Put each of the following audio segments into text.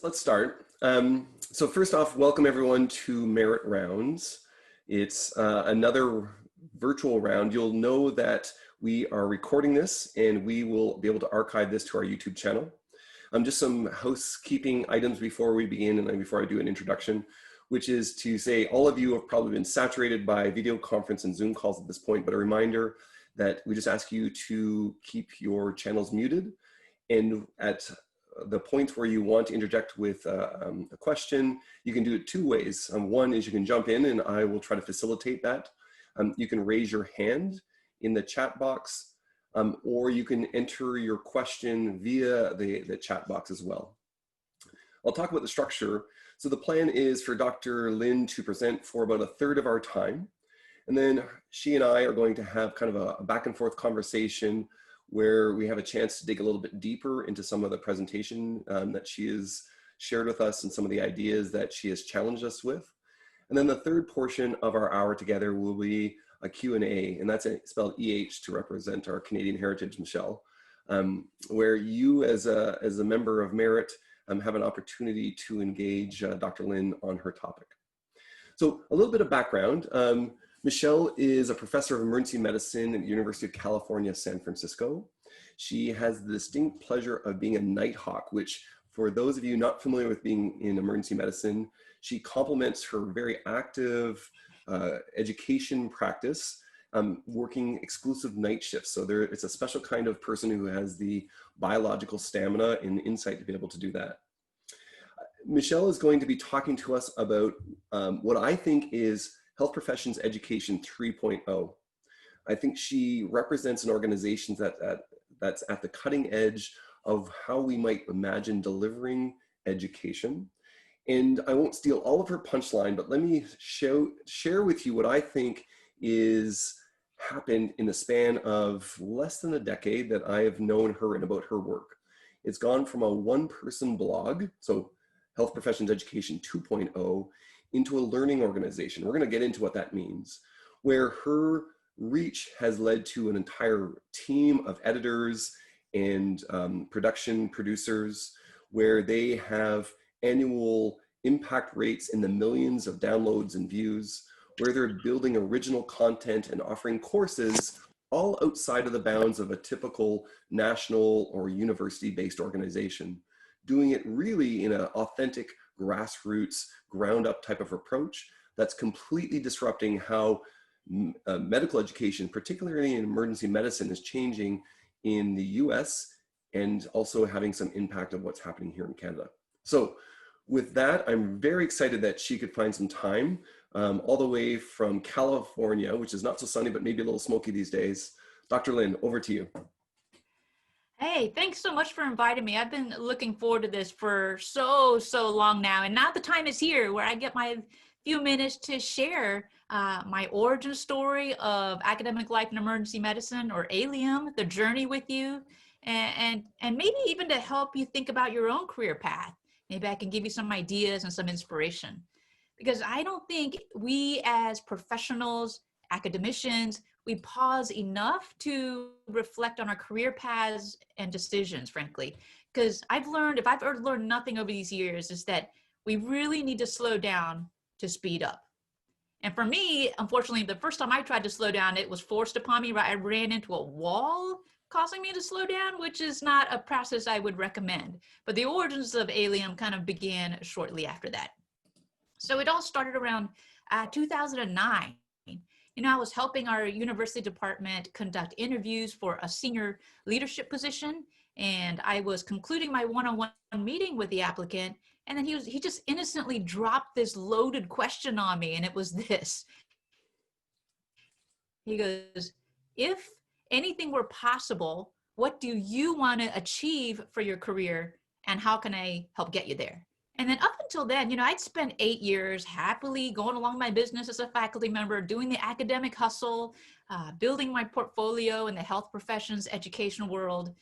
Let's start. So first off, welcome everyone to Merit Rounds. It's another virtual round. You'll know that we are recording this and we will be able to archive this to our YouTube channel. Just some housekeeping items before we begin and then before I do an introduction, which is to say all of you have probably been saturated by video conference and Zoom calls at this point, but a reminder that we just ask you to keep your channels muted, and at the point where you want to interject with a question, you can do it two ways. One is you can jump in and I will try to facilitate that. You can raise your hand in the chat box, or you can enter your question via the chat box as well. I'll talk about the structure. So the plan is for Dr. Lynn to present for about a third of our time. And then she and I are going to have kind of a back and forth conversation where we have a chance to dig a little bit deeper into some of the presentation that she has shared with us and some of the ideas that she has challenged us with. And then the third portion of our hour together will be a Q&A, and that's spelled EH to represent our Canadian heritage, Michelle, where you as a member of Merit have an opportunity to engage Dr. Lynn on her topic. So a little bit of background. Michelle is a professor of emergency medicine at the University of California, San Francisco. She has the distinct pleasure of being a nighthawk, which for those of you not familiar with being in emergency medicine, she complements her very active education practice, working exclusive night shifts. So it's a special kind of person who has the biological stamina and insight to be able to do that. Michelle is going to be talking to us about what I think is Health Professions Education 3.0. I think she represents an organization that's at the cutting edge of how we might imagine delivering education. And I won't steal all of her punchline, but let me share with you what I think is happened in the span of less than a decade that I have known her and about her work. It's gone from a one-person blog, so Health Professions Education 2.0, into a learning organization. We're going to get into what that means, where her reach has led to an entire team of editors and production producers, where they have annual impact rates in the millions of downloads and views, where they're building original content and offering courses all outside of the bounds of a typical national or university-based organization, doing it really in an authentic grassroots, ground up type of approach that's completely disrupting how medical education, particularly in emergency medicine, is changing in the US and also having some impact of what's happening here in Canada. So with that, I'm very excited that she could find some time all the way from California, which is not so sunny, but maybe a little smoky these days. Dr. Lynn, over to you. Hey, thanks so much for inviting me. I've been looking forward to this for so long now. And now the time is here where I get my few minutes to share my origin story of academic life in emergency medicine, or ALiEM, the journey with you, and maybe even to help you think about your own career path. Maybe I can give you some ideas and some inspiration. Because I don't think we as professionals, academicians, we pause enough to reflect on our career paths and decisions, frankly. Because I've learned, if I've ever learned nothing over these years, is that we really need to slow down to speed up. And for me, unfortunately, the first time I tried to slow down, it was forced upon me, right? I ran into a wall causing me to slow down, which is not a process I would recommend. But the origins of ALiEM kind of began shortly after that. So it all started around 2009. You know, I was helping our university department conduct interviews for a senior leadership position, and I was concluding my one-on-one meeting with the applicant, and then he just innocently dropped this loaded question on me, and it was this. He goes, if anything were possible, what do you want to achieve for your career, and how can I help get you there? And then up until then, you know, I'd spent 8 years happily going along my business as a faculty member, doing the academic hustle, building my portfolio in the health professions education world.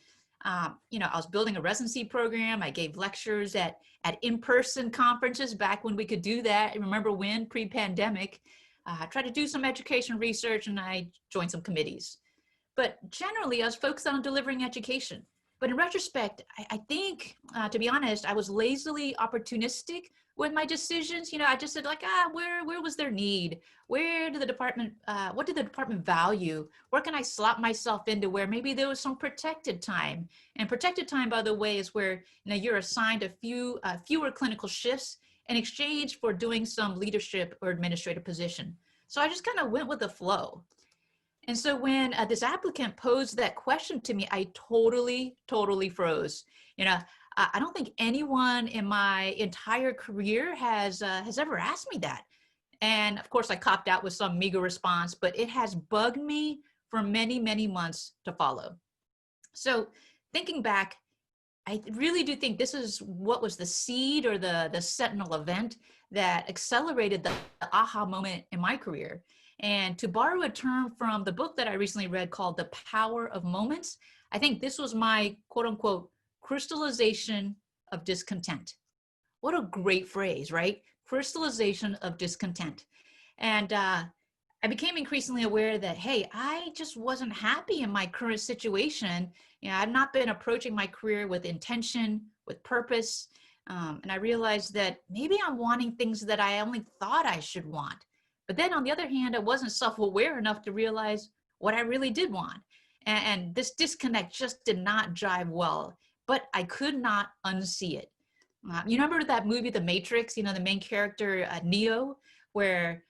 You know, I was building a residency program. I gave lectures at in-person conferences back when we could do that. I remember when, pre-pandemic. I tried to do some education research, and I joined some committees. But generally, I was focused on delivering education. But in retrospect, I think, to be honest, I was lazily opportunistic with my decisions. I just said like, where was their need? Where did the department, what did the department value? Where can I slot myself into where maybe there was some protected time? And protected time, by the way, is where you're assigned fewer clinical shifts in exchange for doing some leadership or administrative position. So I just kind of went with the flow. And so when this applicant posed that question to me, I totally froze. I don't think anyone in my entire career has ever asked me that. And of course, I copped out with some meager response, but it has bugged me for many months to follow. So thinking back, I really do think this is what was the seed or the sentinel event that accelerated the aha moment in my career. And to borrow a term from the book that I recently read called The Power of Moments, I think this was my quote unquote crystallization of discontent. What a great phrase, right? Crystallization of discontent. And I became increasingly aware that, hey, I just wasn't happy in my current situation. I've not been approaching my career with intention, with purpose. And I realized that maybe I'm wanting things that I only thought I should want. But then on the other hand, I wasn't self-aware enough to realize what I really did want. And this disconnect just did not jive well, but I could not unsee it. You remember that movie, The Matrix, the main character, Neo, where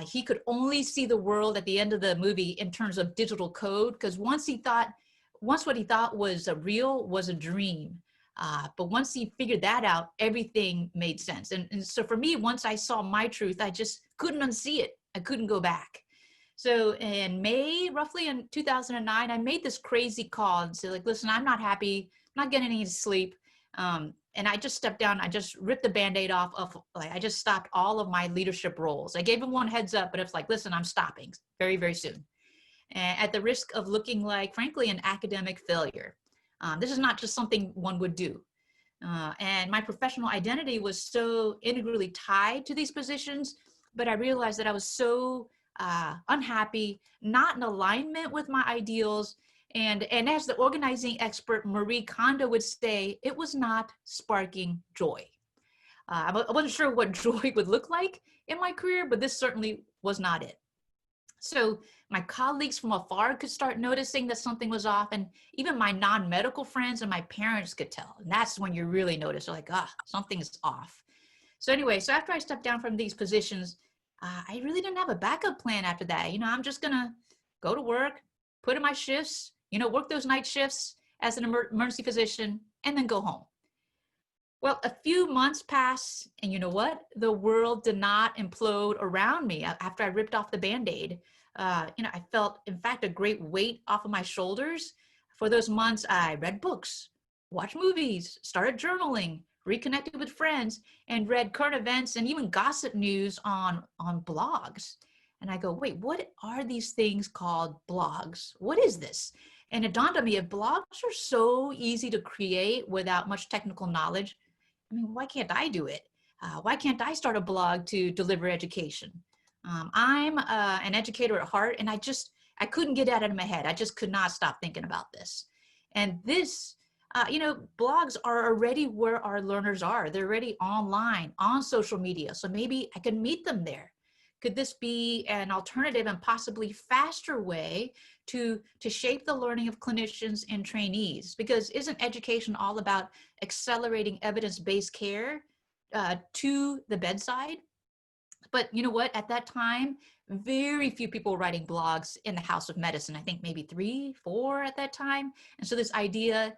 he could only see the world at the end of the movie in terms of digital code, because once what he thought was real was a dream. But once he figured that out, everything made sense. And so for me, once I saw my truth, I just couldn't unsee it. I couldn't go back. So in May, roughly in 2009, I made this crazy call and said, like, listen, I'm not happy. I'm not getting any sleep. And I just stepped down. I just ripped the Band-Aid off of, like, I just stopped all of my leadership roles. I gave him one heads up, but it's like, listen, I'm stopping very soon. And at the risk of looking like, frankly, an academic failure. This is not just something one would do. And my professional identity was so integrally tied to these positions, but I realized that I was so unhappy, not in alignment with my ideals. And as the organizing expert Marie Kondo would say, it was not sparking joy. I wasn't sure what joy would look like in my career, but this certainly was not it. So my colleagues from afar could start noticing that something was off, and even my non-medical friends and my parents could tell. And that's when you really notice, like, something's off. So anyway, so after I stepped down from these positions, I really didn't have a backup plan after that. I'm just gonna go to work, put in my shifts, work those night shifts as an emergency physician, and then go home. Well, a few months passed, and you know what? The world did not implode around me after I ripped off the Band-Aid. I felt, in fact, a great weight off of my shoulders. For those months, I read books, watched movies, started journaling, reconnected with friends, and read current events and even gossip news on blogs. And I go, wait, what are these things called blogs? What is this? And it dawned on me, if blogs are so easy to create without much technical knowledge, why can't I do it? Why can't I start a blog to deliver education? I'm an educator at heart, and I couldn't get it out of my head. I just could not stop thinking about this. And this, blogs are already where our learners are. They're already online, on social media. So maybe I can meet them there. Could this be an alternative and possibly faster way to shape the learning of clinicians and trainees? Because isn't education all about accelerating evidence-based care to the bedside? But you know what? At that time, very few people were writing blogs in the house of medicine. I think maybe 3, 4 at that time. And so this idea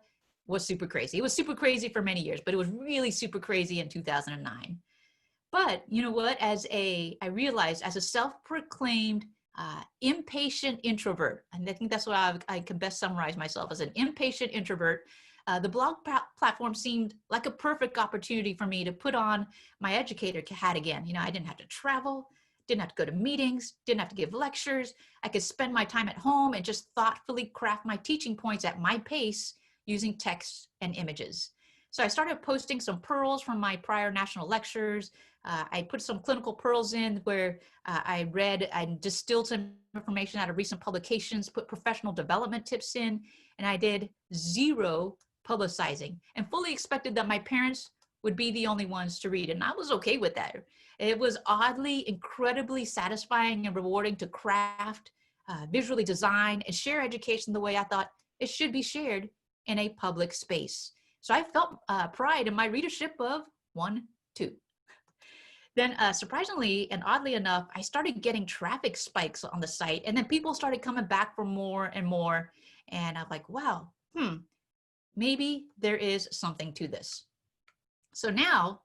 was super crazy. It was super crazy for many years, but it was really super crazy in 2009. But you know what? I realized as a self-proclaimed impatient introvert, and I think that's what I can best summarize myself as, an impatient introvert, the blog platform seemed like a perfect opportunity for me to put on my educator hat again. I didn't have to travel, didn't have to go to meetings, didn't have to give lectures. I could spend my time at home and just thoughtfully craft my teaching points at my pace using text and images. So I started posting some pearls from my prior national lectures. I put some clinical pearls in where I read and distilled some information out of recent publications, put professional development tips in, and I did 0 publicizing, and fully expected that my parents would be the only ones to read. And I was okay with that. It was oddly, incredibly satisfying and rewarding to craft, visually design, and share education the way I thought it should be shared in a public space. So I felt pride in my readership of 1, 2. Then surprisingly and oddly enough, I started getting traffic spikes on the site, and then people started coming back for more and more. And I'm like, wow, maybe there is something to this. So now,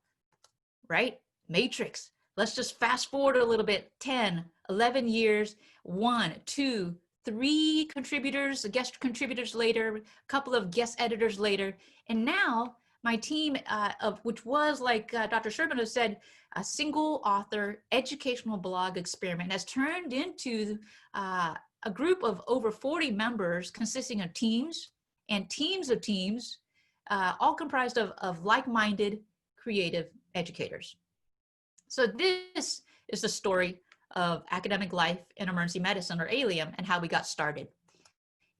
right, Matrix, let's just fast forward a little bit, 10, 11 years, 1, 2, 3 contributors, guest contributors later, a couple of guest editors later. And now my team of which was like Dr. Sherman has said, a single author educational blog experiment has turned into a group of over 40 members consisting of teams and teams of teams, all comprised of like-minded creative educators. So this is the story of academic life in emergency medicine, or ALiEM, and how we got started.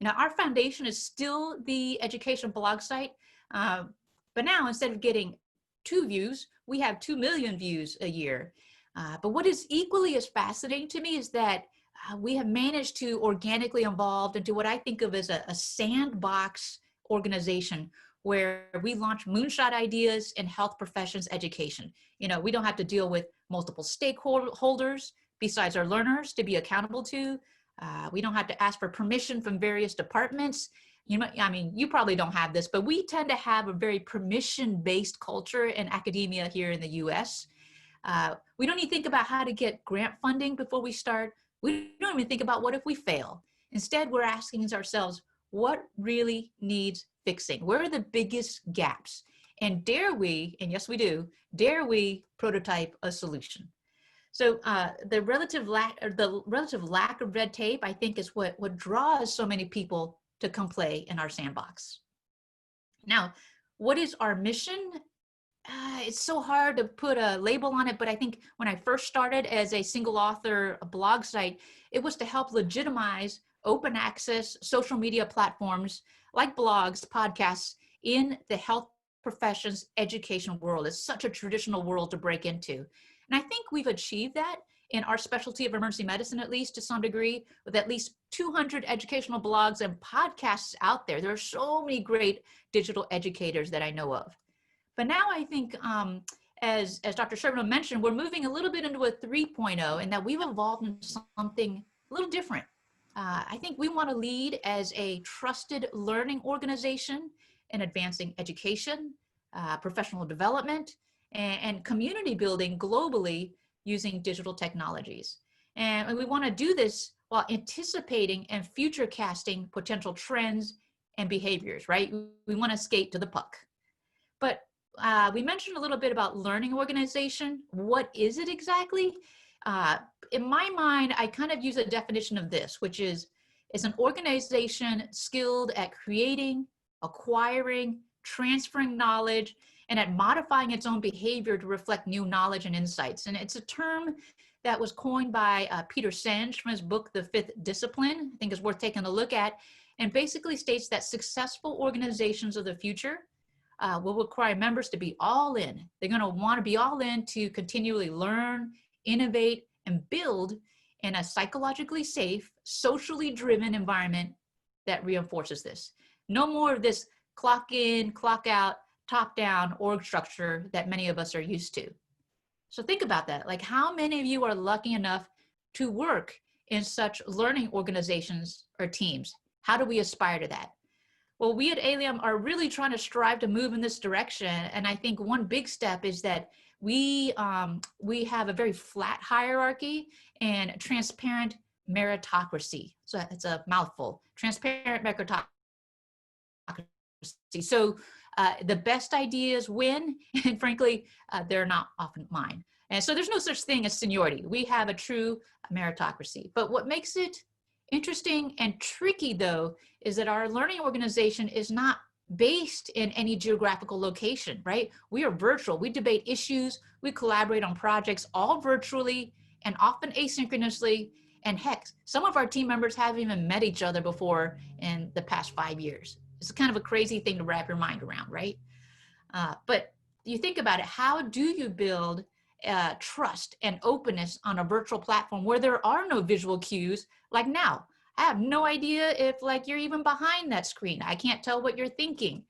Now, our foundation is still the education blog site, but now instead of getting 2 views, we have 2 million views a year. But what is equally as fascinating to me is that we have managed to organically evolve into what I think of as a sandbox organization where we launch moonshot ideas in health professions education. You know, we don't have to deal with multiple stakeholders besides our learners to be accountable to. We don't have to ask for permission from various departments. You know, I mean, you probably don't have this, but we tend to have a very permission-based culture in academia here in the US. We don't even think about how to get grant funding before we start. We don't even think about what if we fail. Instead, we're asking ourselves, what really needs fixing? Where are the biggest gaps? And dare we, and yes we do, dare we prototype a solution? So the relative lack of red tape, I think, is what draws so many people to come play in our sandbox. Now, what is our mission? It's so hard to put a label on it, but I think when I first started as a single author blog site, it was to help legitimize open access social media platforms like blogs, podcasts in the health professions education world. It's such a traditional world to break into. And I think we've achieved that in our specialty of emergency medicine, at least to some degree, with at least 200 educational blogs and podcasts out there. There are so many great digital educators that I know of. But now I think, as Dr. Sherman mentioned, we're moving a little bit into a 3.0, and that we've evolved into something a little different. I think we want to lead as a trusted learning organization in advancing education, professional development, and community building globally using digital technologies. And we want to do this while anticipating and future casting potential trends and behaviors, right? We want to skate to the puck. But we mentioned a little bit about learning organization. What is it exactly? In my mind, I kind of use a definition of this, which is an organization skilled at creating, acquiring, transferring knowledge, and at modifying its own behavior to reflect new knowledge and insights. And it's a term that was coined by Peter Senge from his book, The Fifth Discipline. I think is worth taking a look at, and basically states that successful organizations of the future will require members to be all in. They're going to want to be all in to continually learn, innovate, and build in a psychologically safe, socially driven environment that reinforces this. No more of this clock in, clock out, top down org structure that many of us are used to. So think about that. Like, how many of you are lucky enough to work in such learning organizations or teams? How do we aspire to that? Well, we at ALiEM are really trying to strive to move in this direction. And I think one big step is that we have a very flat hierarchy and transparent meritocracy. So it's a mouthful, transparent meritocracy. So the best ideas win, and frankly, they're not often mine. And so there's no such thing as seniority. We have a true meritocracy. But what makes it interesting and tricky, though, is that our learning organization is not based in any geographical location, right? We are virtual. We debate issues. We collaborate on projects all virtually and often asynchronously. And heck, some of our team members haven't even met each other before in the past 5 years. It's kind of a crazy thing to wrap your mind around, right? But you think about it, how do you build trust and openness on a virtual platform where there are no visual cues like now? I have no idea if like you're even behind that screen. I can't tell what you're thinking.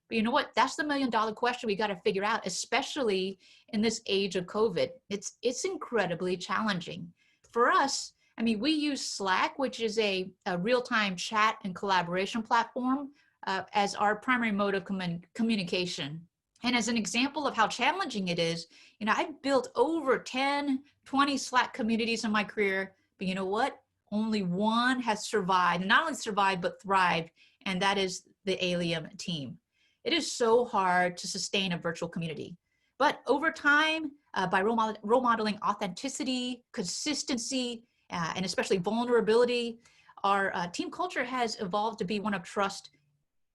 But you know what? That's the million-dollar question we got to figure out, especially in this age of COVID. It's incredibly challenging. For us, I mean, we use Slack, which is a real-time chat and collaboration platform, as our primary mode of communication. And as an example of how challenging it is, you know, I've built over 10, 20 Slack communities in my career, but you know what? Only one has survived, and not only survived, but thrived, and that is the ALiEM team. It is so hard to sustain a virtual community. But over time, by role modeling authenticity, consistency, and especially vulnerability, our team culture has evolved to be one of trust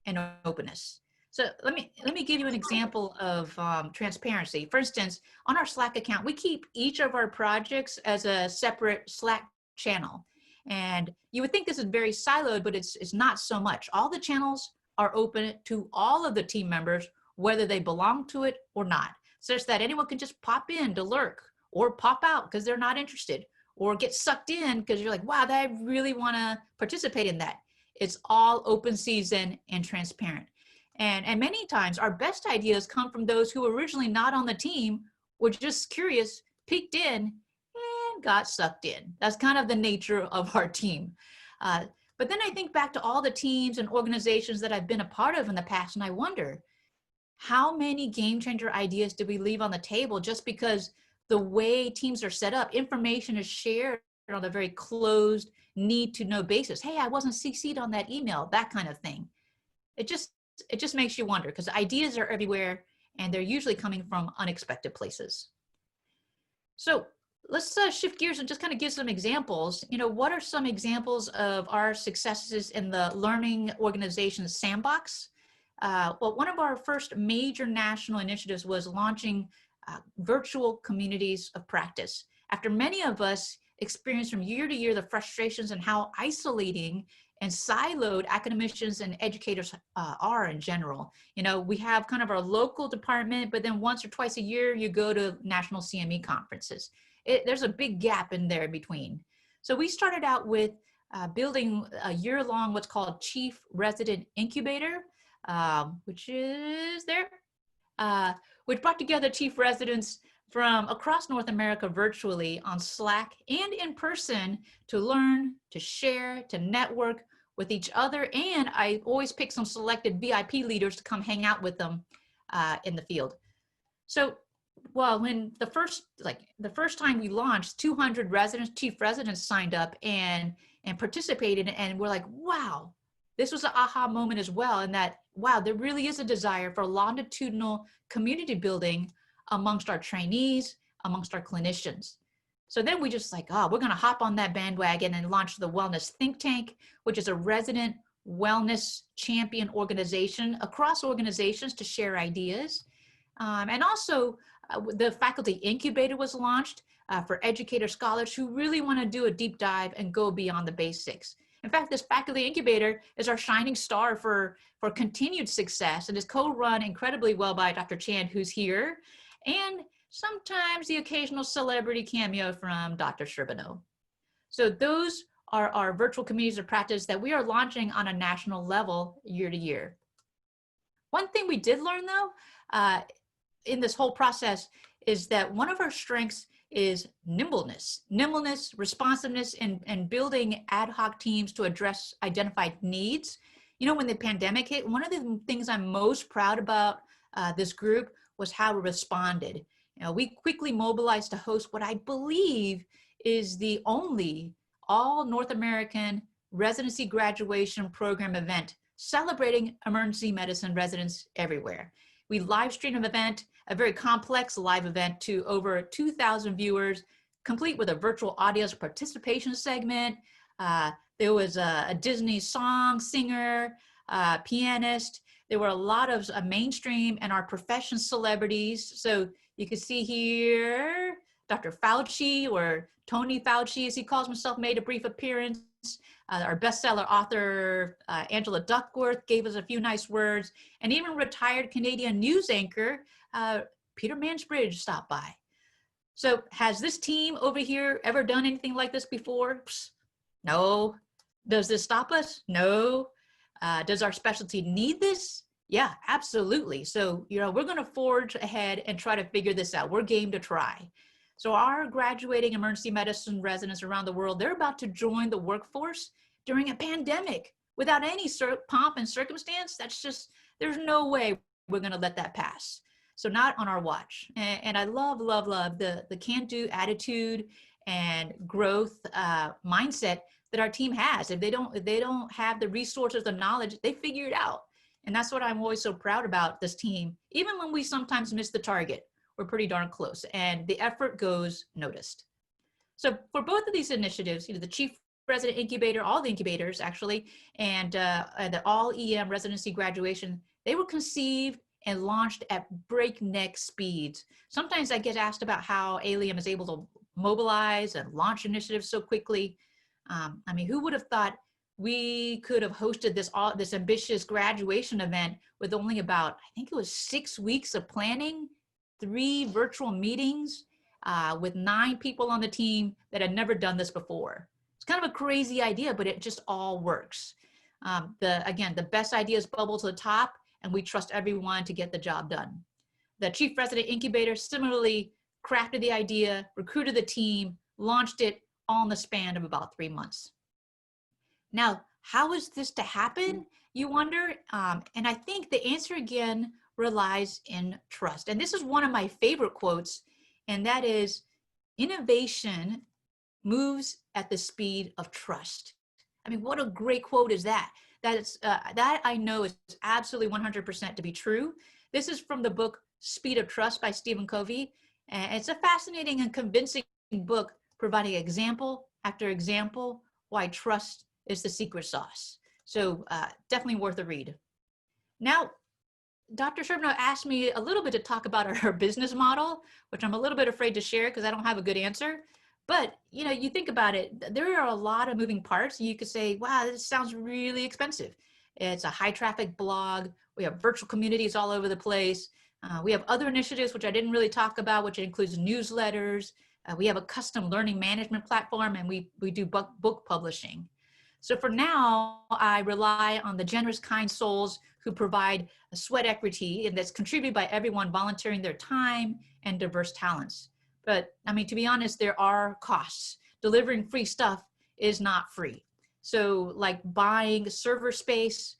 and openness. So let me give you an example of transparency. For instance, on our Slack account, we keep each of our projects as a separate Slack channel. And you would think this is very siloed, but it's not so much. All the channels are open to all of the team members, whether they belong to it or not, such that anyone can just pop in to lurk or pop out because they're not interested, or get sucked in because you're like, wow, I really want to participate in that. It's all open season and transparent. And many times our best ideas come from those who were originally not on the team, were just curious, peeked in, and got sucked in. That's kind of the nature of our team. But then I think back to all the teams and organizations that I've been a part of in the past, and I wonder, how many game changer ideas do we leave on the table just because the way teams are set up, information is shared on a very closed, need to know basis. Hey, I wasn't CC'd on that email, that kind of thing. It just makes you wonder, because ideas are everywhere and they're usually coming from unexpected places. So let's shift gears and just kind of give some examples. You know, what are some examples of our successes in the learning organization sandbox? Well, one of our first major national initiatives was launching virtual communities of practice. After many of us experience from year to year the frustrations and how isolating and siloed academicians and educators are in general. You know, we have kind of our local department, but then once or twice a year, you go to national CME conferences. There's a big gap in there between. So we started out with building a year-long what's called Chief Resident Incubator, which is there, which brought together chief residents from across North America virtually on Slack and in person to learn, to share, to network with each other. And I always pick some selected VIP leaders to come hang out with them in the field. So, well, when the first time we launched, 200 residents, chief residents signed up and participated, and we're like, wow, this was an aha moment as well. And that, wow, there really is a desire for longitudinal community building amongst our trainees, amongst our clinicians. So then we just like, oh, we're going to hop on that bandwagon and launch the Wellness Think Tank, which is a resident wellness champion organization across organizations to share ideas. And also the faculty incubator was launched for educator scholars who really want to do a deep dive and go beyond the basics. In fact, this faculty incubator is our shining star for continued success and is co-run incredibly well by Dr. Chan, who's here, and sometimes the occasional celebrity cameo from Dr. Sherbino. So those are our virtual communities of practice that we are launching on a national level year to year. One thing we did learn though, in this whole process is that one of our strengths is nimbleness, responsiveness, and building ad hoc teams to address identified needs. You know, when the pandemic hit, one of the things I'm most proud about this group was how we responded. You know, we quickly mobilized to host what I believe is the only all North American residency graduation program event celebrating emergency medicine residents everywhere. We live streamed an event, a very complex live event, to over 2,000 viewers, complete with a virtual audience participation segment. There was a Disney song singer, pianist. There were a lot of mainstream and our profession celebrities. So you can see here, Dr. Fauci, or Tony Fauci, as he calls himself, made a brief appearance. Our bestseller author, Angela Duckworth, gave us a few nice words, and even retired Canadian news anchor, Peter Mansbridge, stopped by. So has this team over here ever done anything like this before? Psst, no. Does this stop us? No. Does our specialty need this? Yeah, absolutely. So, we're going to forge ahead and try to figure this out. We're game to try. So our graduating emergency medicine residents around the world, they're about to join the workforce during a pandemic without any pomp and circumstance. That's just, there's no way we're going to let that pass. So not on our watch. And I love the can-do attitude and growth mindset that our team has. If they don't have the resources, the knowledge, they figure it out. And that's what I'm always so proud about this team. Even when we sometimes miss the target, we're pretty darn close, and the effort goes noticed. So for both of these initiatives, the Chief Resident Incubator, all the incubators actually, and the ALiEM residency graduation, they were conceived and launched at breakneck speeds. Sometimes I get asked about how ALiEM is able to mobilize and launch initiatives so quickly. Who would have thought we could have hosted this ambitious graduation event with only about, I think it was 6 weeks of planning, 3 virtual meetings with 9 people on the team that had never done this before. It's kind of a crazy idea, but it just all works. The best ideas bubble to the top, and we trust everyone to get the job done. The Chief Resident Incubator similarly crafted the idea, recruited the team, launched it all in the span of about 3 months. Now, how is this to happen, you wonder? And I think the answer again relies in trust. And this is one of my favorite quotes, and that is, innovation moves at the speed of trust. What a great quote is that? That I know is absolutely 100% to be true. This is from the book Speed of Trust by Stephen Covey. And it's a fascinating and convincing book providing example after example why trust is the secret sauce. So definitely worth a read. Now, Dr. Sherbino asked me a little bit to talk about our business model, which I'm a little bit afraid to share because I don't have a good answer. But you think about it, there are a lot of moving parts. You could say, wow, this sounds really expensive. It's a high traffic blog. We have virtual communities all over the place. We have other initiatives, which I didn't really talk about, which includes newsletters. We have a custom learning management platform, and we do book publishing. So for now, I rely on the generous, kind souls who provide a sweat equity, and that's contributed by everyone volunteering their time and diverse talents. But to be honest, there are costs. Delivering free stuff is not free. So like buying server space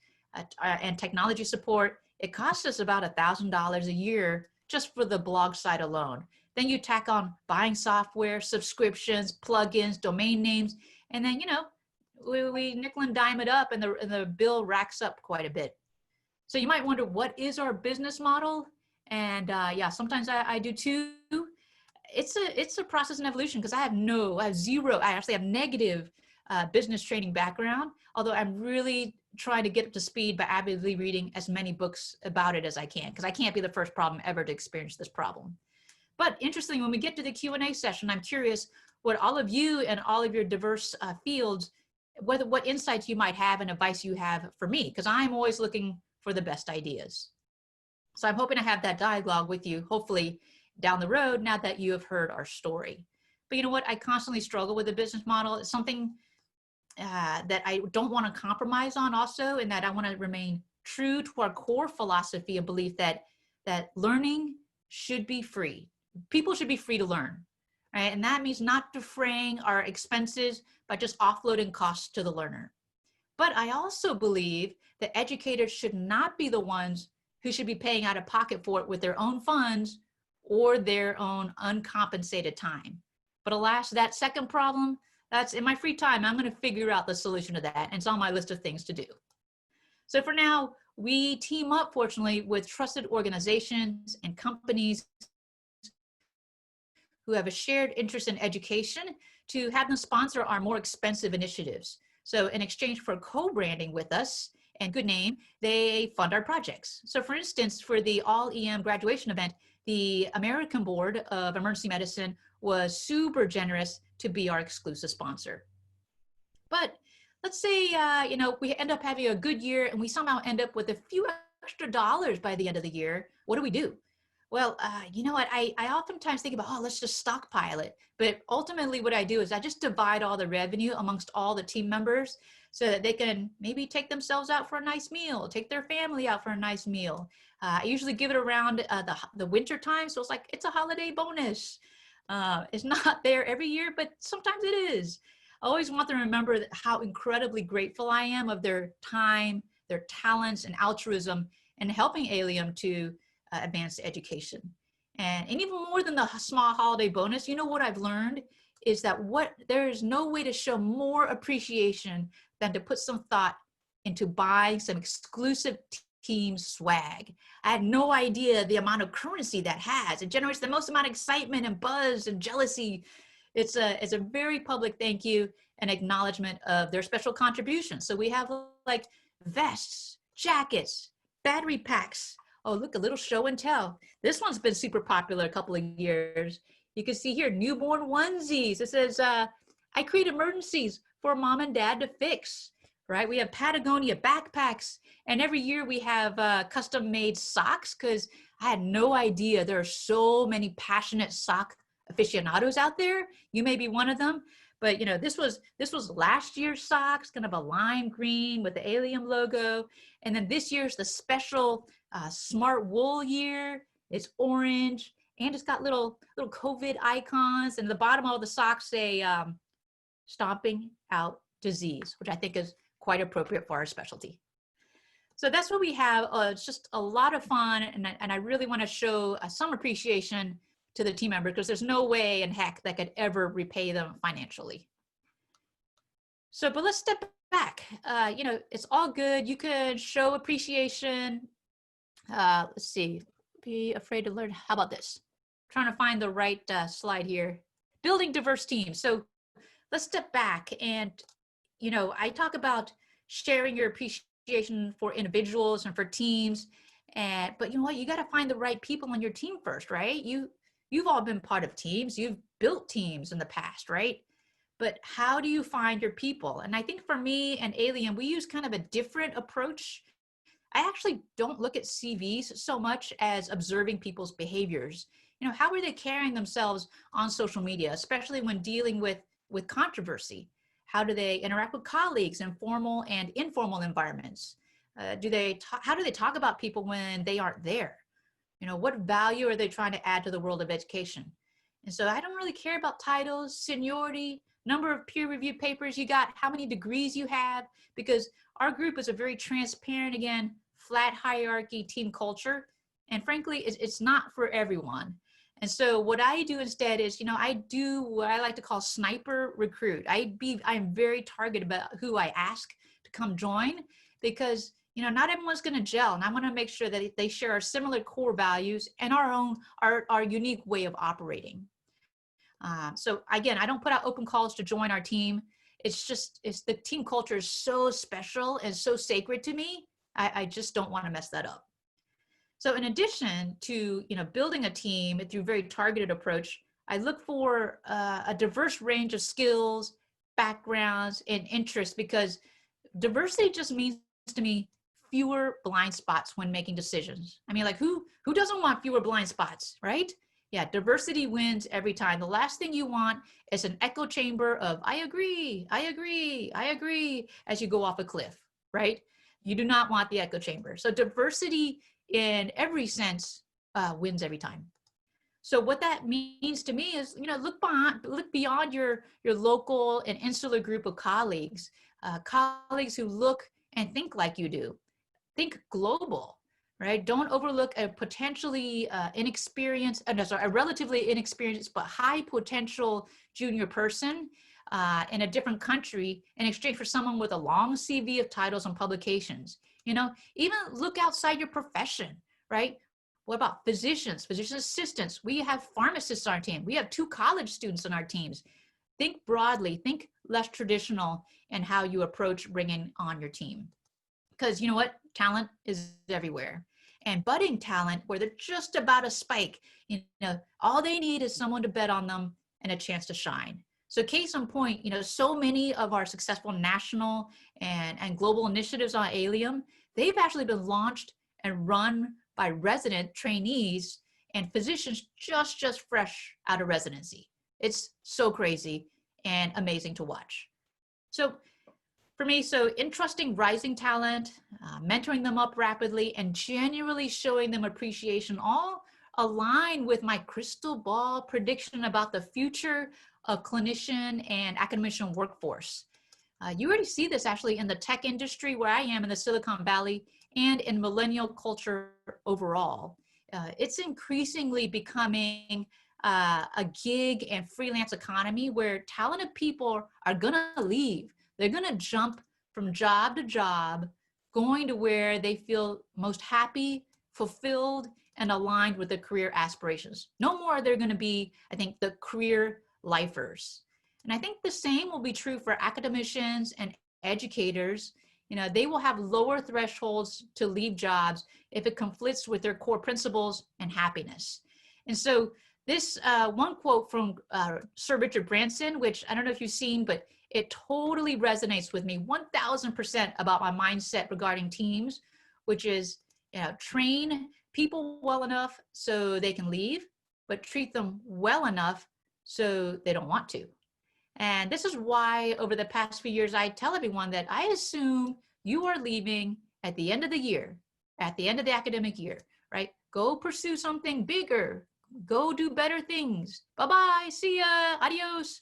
and technology support, it costs us about $1,000 a year just for the blog site alone. Then you tack on buying software, subscriptions, plugins, domain names, and then, we nickel and dime it up, and the bill racks up quite a bit. So you might wonder, what is our business model? And sometimes I do too. It's a process and evolution, because I actually have negative business training background, although I'm really trying to get up to speed by avidly reading as many books about it as I can, because I can't be the first problem ever to experience this problem. But interestingly, when we get to the Q&A session, I'm curious what all of you and all of your diverse fields, what insights you might have and advice you have for me, because I'm always looking for the best ideas. So I'm hoping to have that dialogue with you, hopefully down the road, now that you have heard our story. But you know what? I constantly struggle with the business model. It's something that I don't want to compromise on also, and that I want to remain true to our core philosophy and belief that learning should be free. People should be free to learn, right? And that means not defraying our expenses by just offloading costs to the learner. But I also believe that educators should not be the ones who should be paying out of pocket for it with their own funds or their own uncompensated time. But alas, that second problem, that's in my free time. I'm going to figure out the solution to that, and it's on my list of things to do. So for now, we team up, fortunately, with trusted organizations and companies who have a shared interest in education to have them sponsor our more expensive initiatives. So in exchange for co-branding with us and good name, they fund our projects. So for instance, for the ALiEM graduation event, the American Board of Emergency Medicine was super generous to be our exclusive sponsor. But let's say, we end up having a good year and we somehow end up with a few extra dollars by the end of the year. What do? Well, you know what? I oftentimes think about, oh, let's just stockpile it. But ultimately what I do is I just divide all the revenue amongst all the team members so that they can maybe take themselves out for a nice meal, take their family out for a nice meal. I usually give it around the winter time. So it's a holiday bonus. It's not there every year, but sometimes it is. I always want them to remember how incredibly grateful I am of their time, their talents, and altruism in helping ALiEM to advance education. And even more than the small holiday bonus, you know what I've learned is that there is no way to show more appreciation than to put some thought into buying some exclusive team swag. I had no idea the amount of currency that has. It generates the most amount of excitement and buzz and jealousy. It's a very public thank you and acknowledgement of their special contributions. So we have like vests, jackets, battery packs. Oh, look, a little show and tell. This one's been super popular a couple of years. You can see here, newborn onesies. It says, I create emergencies for mom and dad to fix, right? We have Patagonia backpacks. And every year we have custom made socks, because I had no idea there are so many passionate sock aficionados out there. You may be one of them, but this was last year's socks, kind of a lime green with the ALiEM logo. And then this year's the special smart wool year. It's orange and it's got little COVID icons. And at the bottom of all the socks say stomping out disease, which I think is quite appropriate for our specialty. So that's what we have. It's just a lot of fun. And I really want to show some appreciation to the team member, because there's no way in heck that could ever repay them financially. So, but let's step back. It's all good. You could show appreciation. Let's see, be afraid to learn. How about this? I'm trying to find the right slide here. Building diverse teams. So let's step back and, I talk about sharing your appreciation for individuals and for teams. But you know what? You got to find the right people on your team first, right? You've all been part of teams. You've built teams in the past, right? But how do you find your people? And I think for me and ALiEM, we use kind of a different approach. I actually don't look at CVs so much as observing people's behaviors. How are they carrying themselves on social media, especially when dealing with controversy? How do they interact with colleagues in formal and informal environments? How do they talk about people when they aren't there? What value are they trying to add to the world of education? And so I don't really care about titles, seniority, number of peer-reviewed papers you got, how many degrees you have, because our group is a very transparent, again, flat hierarchy team culture. And frankly, it's not for everyone. And so what I do instead is, I do what I like to call sniper recruit. I'm very targeted about who I ask to come join, because not everyone's going to gel, and I want to make sure that they share our similar core values and our unique way of operating. So again, I don't put out open calls to join our team. It's the team culture is so special and so sacred to me. I just don't want to mess that up. So in addition to building a team through a very targeted approach, I look for a diverse range of skills, backgrounds, and interests, because diversity just means to me fewer blind spots when making decisions. I mean, like who doesn't want fewer blind spots, right? Yeah, diversity wins every time. The last thing you want is an echo chamber of I agree, I agree, I agree as you go off a cliff, right? You do not want the echo chamber. So diversity in every sense wins every time. So what that means to me is, look beyond your local and insular group of colleagues, colleagues who look and think like you do. Think global, right? Don't overlook a potentially a relatively inexperienced but high potential junior person in a different country in exchange for someone with a long CV of titles and publications. Even look outside your profession, right? What about physician assistants? We have pharmacists on our team. We have 2 college students on our teams. Think broadly, think less traditional in how you approach bringing on your team. Because you know what? Talent is everywhere. And budding talent, where they're just about a spike, all they need is someone to bet on them and a chance to shine. So case in point, so many of our successful national and global initiatives on ALiEM, they've actually been launched and run by resident trainees and physicians just fresh out of residency. It's so crazy and amazing to watch. So for me, entrusting rising talent, mentoring them up rapidly, and genuinely showing them appreciation all align with my crystal ball prediction about the future of clinician and academician workforce. You already see this actually in the tech industry where I am in the Silicon Valley and in millennial culture overall. It's increasingly becoming a gig and freelance economy where talented people are gonna leave. They're gonna jump from job to job, going to where they feel most happy, fulfilled, and aligned with their career aspirations. No more they're gonna be, I think, the career lifers. And I think the same will be true for academicians and educators. They will have lower thresholds to leave jobs if it conflicts with their core principles and happiness. And so this one quote from Sir Richard Branson, which I don't know if you've seen, but it totally resonates with me 1000% about my mindset regarding teams, which is, train people well enough so they can leave, but treat them well enough so they don't want to. And this is why over the past few years, I tell everyone that I assume you are leaving at the end of the year, at the end of the academic year, right? Go pursue something bigger, go do better things. Bye-bye, see ya, adios.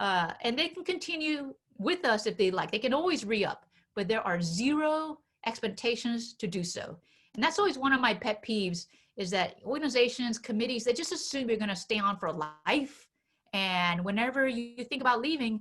And they can continue with us if they like. They can always re-up, but there are zero expectations to do so. And that's always one of my pet peeves is that organizations, committees, they just assume you're gonna stay on for life. And whenever you think about leaving,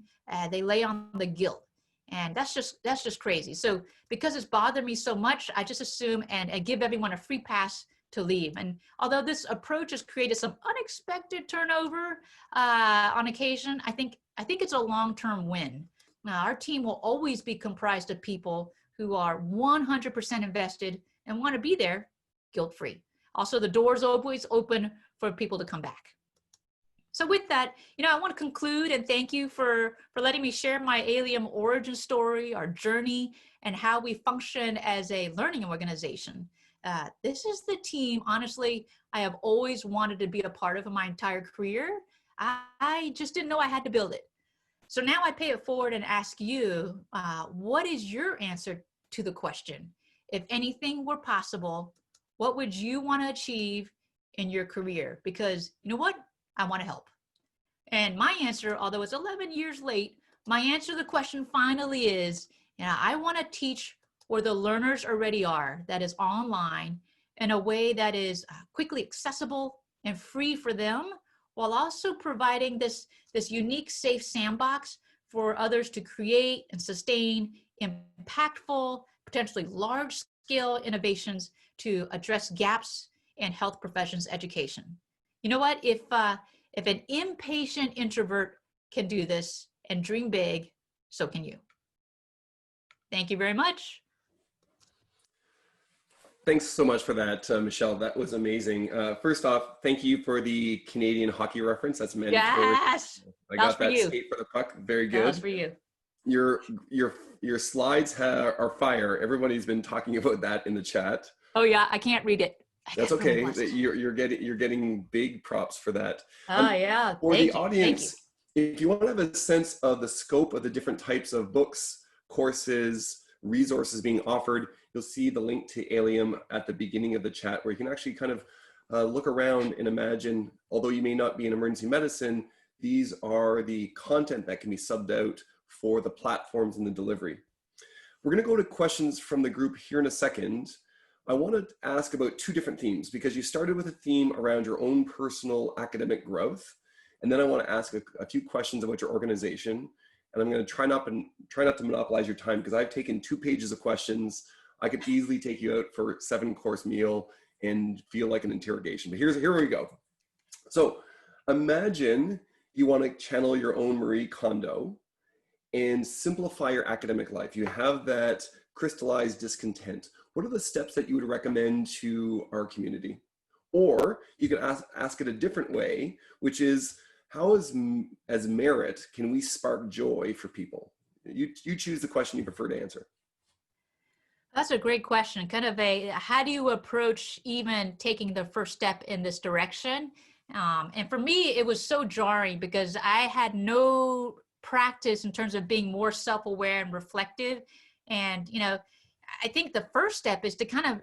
they lay on the guilt. And that's just crazy. So because it's bothered me so much, I just assume and give everyone a free pass to leave. And although this approach has created some unexpected turnover on occasion, I think it's a long-term win. Our team will always be comprised of people who are 100% invested and want to be there guilt-free. Also, the door's always open for people to come back. So with that, I want to conclude and thank you for letting me share my ALiEM origin story, our journey, and how we function as a learning organization. This is the team, honestly, I have always wanted to be a part of in my entire career. I just didn't know I had to build it. So now I pay it forward and ask you, what is your answer to the question? If anything were possible, what would you want to achieve in your career? Because you know what? I want to help. And my answer, although it's 11 years late, my answer to the question finally is, I want to teach where the learners already are, that is online, in a way that is quickly accessible and free for them, while also providing this unique safe sandbox for others to create and sustain impactful, potentially large-scale innovations to address gaps in health professions education. You know what? If an impatient introvert can do this and dream big, so can you. Thank you very much. Thanks so much for that, Michelle. That was amazing. First off, thank you for the Canadian hockey reference. That's mandatory. Yes, I got that skate for the puck. Very good. That was for you. Your slides are fire. Everybody's been talking about that in the chat. Oh yeah, I can't read it. That's okay. You're getting big props for that. Yeah. For the audience, if you want to have a sense of the scope of the different types of books, courses, resources being offered, you'll see the link to ALiEM at the beginning of the chat, where you can actually kind of look around and imagine, although you may not be in emergency medicine, these are the content that can be subbed out for the platforms and the delivery. We're going to go to questions from the group here in a second. I want to ask about two different themes, because you started with a theme around your own personal academic growth. And then I want to ask a few questions about your organization. And I'm going to try not to monopolize your time, because I've taken 2 pages of questions. I could easily take you out for a 7-course meal and feel like an interrogation. But here we go. So imagine you want to channel your own Marie Kondo and simplify your academic life. You have that crystallized discontent. What are the steps that you would recommend to our community? Or you could ask it a different way, which is, how as Merit can we spark joy for people? You choose the question you prefer to answer. That's a great question. Kind of how do you approach even taking the first step in this direction? And for me, it was so jarring because I had no practice in terms of being more self-aware and reflective. And, I think the first step is to kind of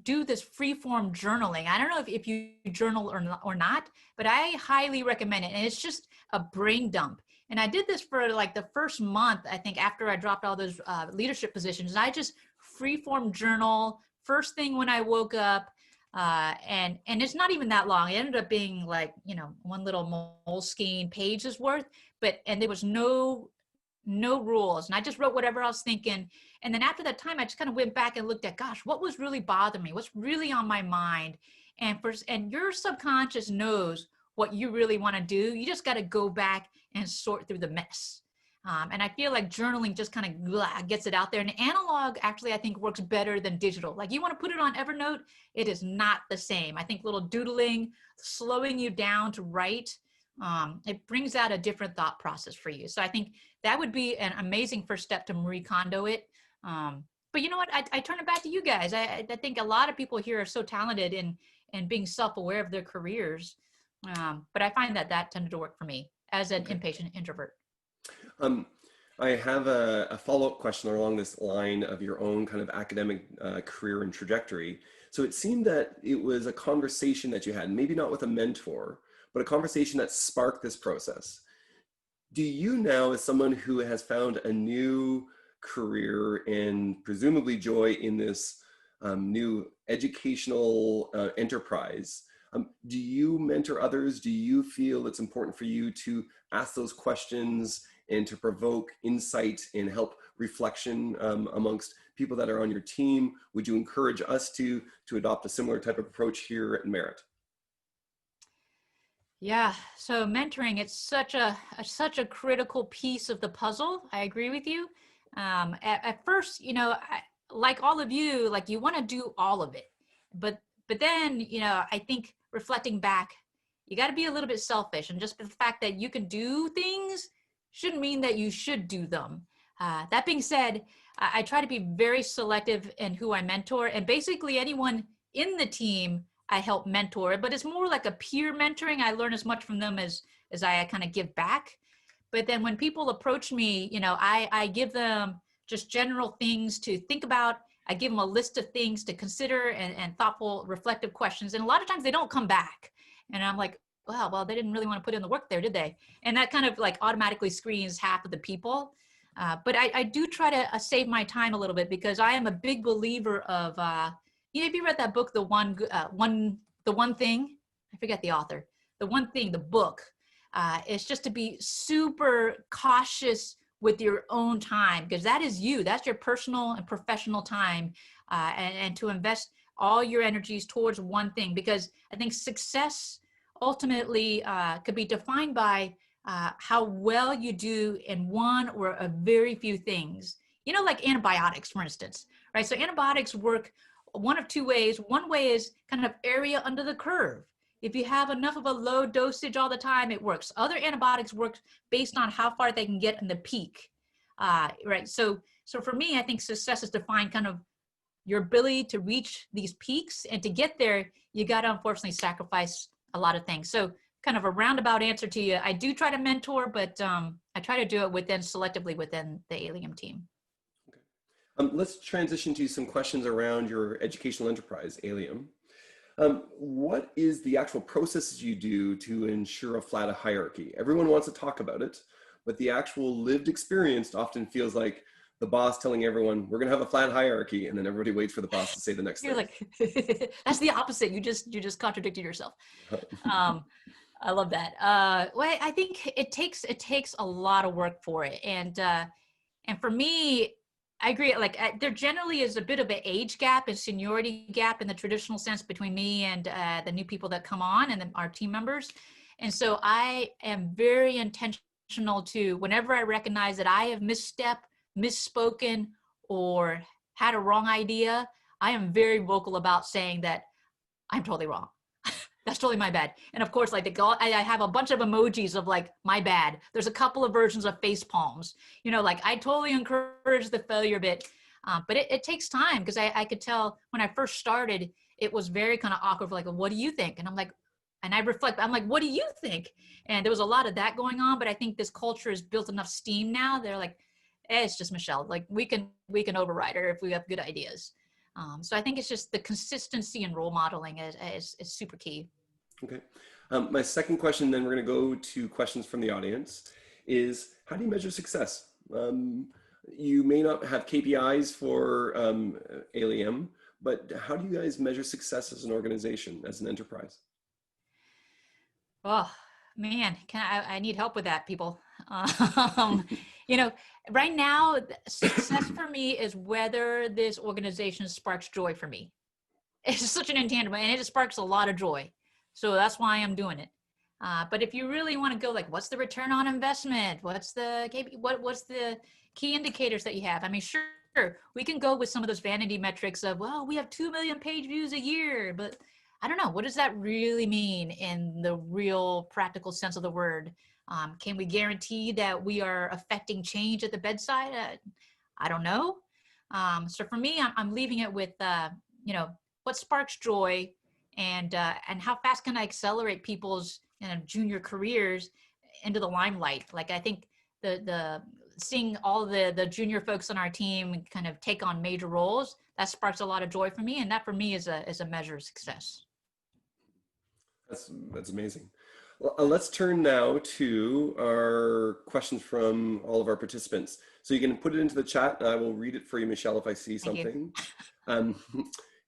do this free-form journaling. I don't know if you journal or not, but I highly recommend it. And it's just a brain dump. And I did this for like the first month, I think, after I dropped all those leadership positions. And I just free-form journal first thing when I woke up. And it's not even that long. It ended up being like, one little Moleskine page's worth, and there was no rules. And I just wrote whatever I was thinking. And then after that time, I just kind of went back and looked at, gosh, what was really bothering me? What's really on my mind? And your subconscious knows what you really want to do. You just got to go back and sort through the mess. And I feel like journaling just kind of gets it out there. And analog actually, I think, works better than digital. Like you want to put it on Evernote, it is not the same. I think little doodling, slowing you down to write, it brings out a different thought process for you. So I think that would be an amazing first step to Marie Kondo it. But you know what? I turn it back to you guys. I think a lot of people here are so talented in being self-aware of their careers. But I find that tended to work for me as an impatient introvert. I have a follow-up question along this line of your own kind of academic career and trajectory. So it seemed that it was a conversation that you had, maybe not with a mentor, but a conversation that sparked this process. Do you now, as someone who has found a new career and presumably joy in this new educational enterprise, do you mentor others? Do you feel it's important for you to ask those questions and to provoke insight and help reflection amongst people that are on your team? Would you encourage us to adopt a similar type of approach here at Merit? Yeah, so mentoring, it's such a critical piece of the puzzle. I agree with you. At first, like all of you, like you want to do all of it, but then, I think reflecting back, you got to be a little bit selfish, and just the fact that you can do things shouldn't mean that you should do them. That being said, I try to be very selective in who I mentor, and basically anyone in the team I help mentor, but it's more like a peer mentoring. I learn as much from them as I kind of give back. But then when people approach me, I give them just general things to think about. I give them a list of things to consider and thoughtful, reflective questions. And a lot of times they don't come back. And I'm like, wow, well, they didn't really want to put in the work there, did they? And that kind of like automatically screens half of the people. But I do try to save my time a little bit, because I am a big believer of, have you read that book, The One Thing? I forget the author. The One Thing, the book. Is just to be super cautious with your own time, because that is you. That's your personal and professional time, and to invest all your energies towards one thing, because I think success ultimately could be defined by how well you do in one or a very few things. Like antibiotics, for instance, right? So antibiotics work one of two ways. One way is kind of area under the curve. If you have enough of a low dosage all the time, it works. Other antibiotics work based on how far they can get in the peak, right? So for me, I think success is defined kind of your ability to reach these peaks, and to get there, you got to unfortunately sacrifice a lot of things. So kind of a roundabout answer to you. I do try to mentor, but I try to do it selectively within the ALiEM team. Okay. Let's transition to some questions around your educational enterprise, ALiEM. What is the actual processes you do to ensure a flat hierarchy? Everyone wants to talk about it, but the actual lived experience often feels like the boss telling everyone, we're going to have a flat hierarchy, and then everybody waits for the boss to say the next thing. You're like, that's the opposite. You just contradicted yourself. I love that. Well, I think it takes a lot of work for it. And for me, I agree. Like there generally is a bit of an age gap and seniority gap in the traditional sense between me and the new people that come on, and then our team members. And so I am very intentional to, whenever I recognize that I have misspoken, or had a wrong idea, I am very vocal about saying that I'm totally wrong. That's totally my bad. And of course, like I have a bunch of emojis of like, my bad. There's a couple of versions of face palms, like I totally encourage the failure bit. But it takes time, because I could tell when I first started, it was very kind of awkward, like, what do you think? And I'm like, and I reflect, I'm like, what do you think? And there was a lot of that going on, but I think this culture has built enough steam now. They're like, it's just Michelle. Like we can override her if we have good ideas. So I think it's just the consistency and role modeling is super key. Okay. My second question, then we're going to go to questions from the audience, is how do you measure success? You may not have KPIs for ALiEM, but how do you guys measure success as an organization, as an enterprise? Oh man, I need help with that, people. Right now, success for me is whether this organization sparks joy for me. It's such an intangible, and it sparks a lot of joy. So that's why I'm doing it. But if you really want to go, like, what's the return on investment? What's the key indicators that you have? I mean, sure, we can go with some of those vanity metrics of, well, we have 2 million page views a year, but I don't know, what does that really mean in the real practical sense of the word? Can we guarantee that we are affecting change at the bedside? I don't know. So for me, I'm leaving it with, what sparks joy, and how fast can I accelerate people's junior careers into the limelight? Like, I think the seeing all the junior folks on our team kind of take on major roles, that sparks a lot of joy for me, and that for me is a measure of success. That's amazing. Well, let's turn now to our questions from all of our participants. So you can put it into the chat, and I will read it for you, Michelle, if I see something.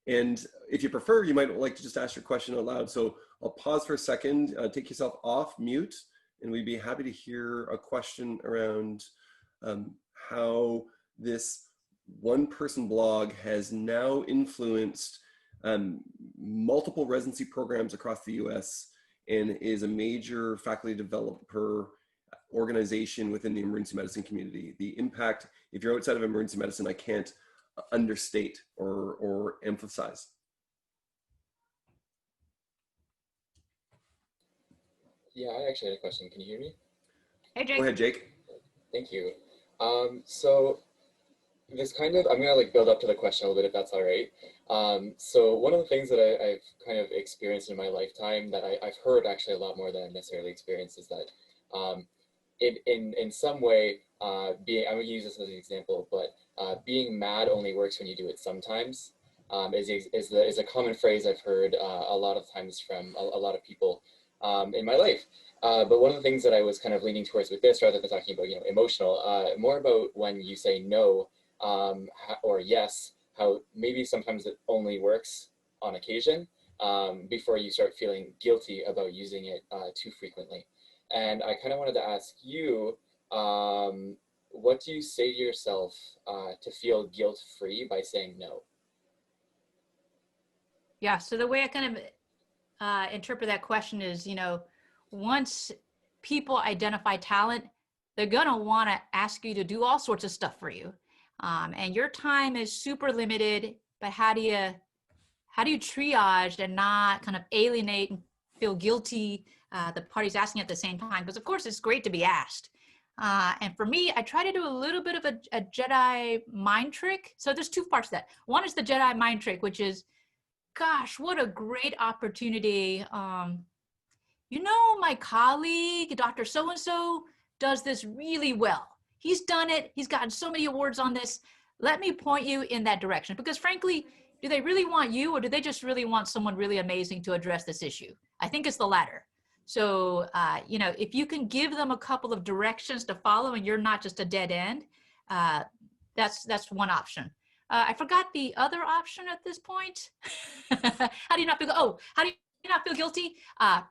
And if you prefer, you might like to just ask your question out loud. So I'll pause for a second, take yourself off mute, and we'd be happy to hear a question around how this one-person blog has now influenced multiple residency programs across the US and is a major faculty developer organization within the emergency medicine community. The impact, if you're outside of emergency medicine, I can't understate or emphasize. Yeah, I actually had a question. Can you hear me? Hey, Jake. Go ahead, Jake. Thank you. So this kind of, I'm gonna like build up to the question a little bit, if that's all right. So one of the things that I've kind of experienced in my lifetime that I've heard actually a lot more than I've necessarily experienced is that in some way, I'm gonna use this as an example, but being mad only works when you do it sometimes, is a common phrase I've heard a lot of times from a lot of people in my life. But one of the things that I was kind of leaning towards with this, rather than talking about, emotional, more about when you say no or yes, how maybe sometimes it only works on occasion before you start feeling guilty about using it too frequently. And I kind of wanted to ask you, what do you say to yourself to feel guilt-free by saying no? Yeah, so the way I kind of interpret that question is, once people identify talent, they're gonna wanna ask you to do all sorts of stuff for you. And your time is super limited, but how do you triage and not kind of alienate and feel guilty the party's asking at the same time? Because of course it's great to be asked. And for me, I try to do a little bit of a Jedi mind trick. So there's two parts to that. One is the Jedi mind trick, which is, gosh, what a great opportunity. My colleague, Dr. So-and-so, does this really well. He's done it. He's gotten so many awards on this. Let me point you in that direction. Because frankly, do they really want you, or do they just really want someone really amazing to address this issue? I think it's the latter. So, if you can give them a couple of directions to follow and you're not just a dead end, that's one option. I forgot the other option at this point. How do you not feel guilty?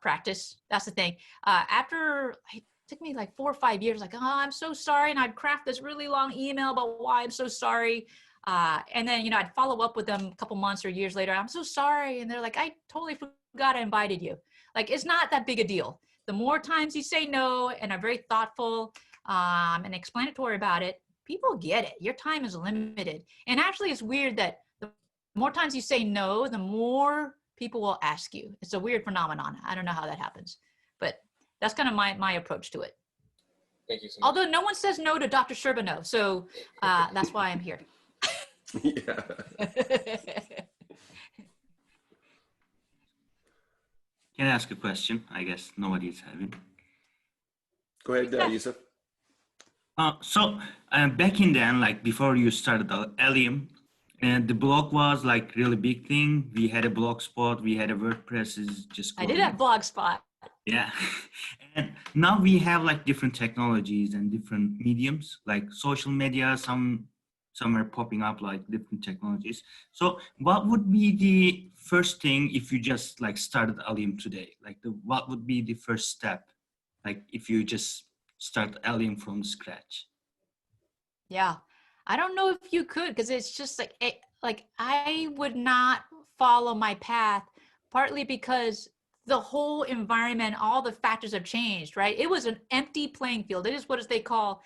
Practice. That's the thing. After it took me like 4 or 5 years, like, oh, I'm so sorry. And I'd craft this really long email about why I'm so sorry. And then, I'd follow up with them a couple months or years later. I'm so sorry. And they're like, I totally forgot I invited you. Like, it's not that big a deal. The more times you say no and are very thoughtful and explanatory about it, people get it. Your time is limited. And actually, it's weird that the more times you say no, the more people will ask you. It's a weird phenomenon. I don't know how that happens, but that's kind of my approach to it. Thank you so much. Although no one says no to Dr. Sherbino, so that's why I'm here. Yeah. Can I ask a question? I guess nobody's having. Go ahead, Yusuf. So back in then, like before you started ALiEM, and the blog was like really big thing. We had a blogspot, we had a WordPress is just growing. I did have Blogspot. Yeah. And now we have like different technologies and different mediums, like social media, some are popping up like different technologies. So what would be the first thing if you just like started ALiEM today? Like what would be the first step? Like if you just start ALiEM from scratch? Yeah. I don't know if you could, because it's just like I would not follow my path, partly because the whole environment, all the factors have changed, right? It was an empty playing field. It is what they call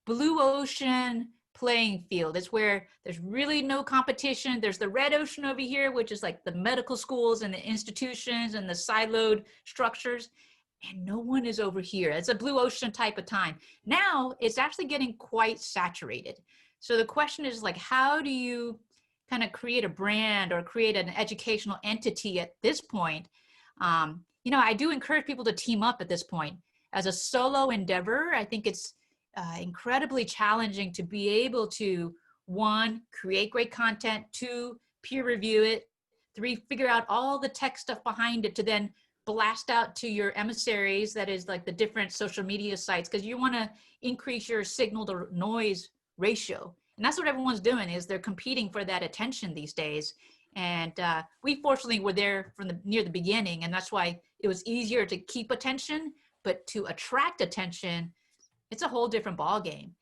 blue ocean playing field. It's where there's really no competition. There's the red ocean over here, which is like the medical schools and the institutions and the siloed structures. And no one is over here. It's a blue ocean type of time. Now it's actually getting quite saturated. So the question is like, how do you kind of create a brand or create an educational entity at this point? You know, I do encourage people to team up at this point. As a solo endeavor, I think it's incredibly challenging to be able to, 1, create great content, 2, peer review it, 3, figure out all the tech stuff behind it to then blast out to your emissaries, that is like the different social media sites, because you want to increase your signal to noise ratio. And that's what everyone's doing, is they're competing for that attention these days. And we fortunately were there from near the beginning, and that's why it was easier to keep attention, but to attract attention, it's a whole different ballgame.